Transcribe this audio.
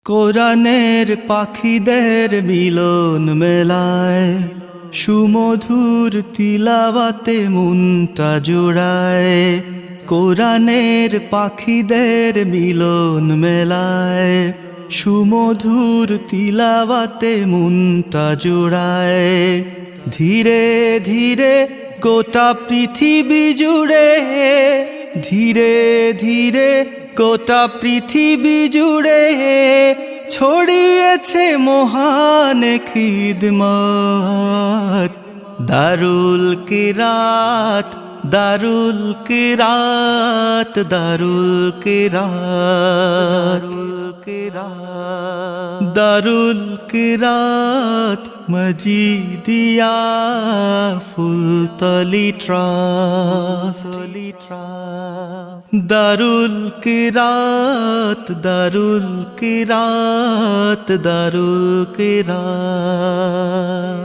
কোরআনের পাখিদের মিলন মেলায় সুমধুর তিলাওয়াতে মনটা জোড়ায়। কোরআনের পাখিদের মিলন মেলায় সুমধুর তিলাওয়াতে মনটা জোড়ায়। ধীরে ধীরে গোটা পৃথিবী জুড়ে, ধীরে ধীরে গোটা পৃথিবী জুড়ে ছড়িয়েছে মহান খিদমত। দারুল কিরাত, দারুল কিরাত, দারুল কিরাত, দারুল কিরাত মজিদিয়া ফুলতলি ট্রাস্ট। দারুল কিরাত, দারুল কিরাত, দারুল কিরাত।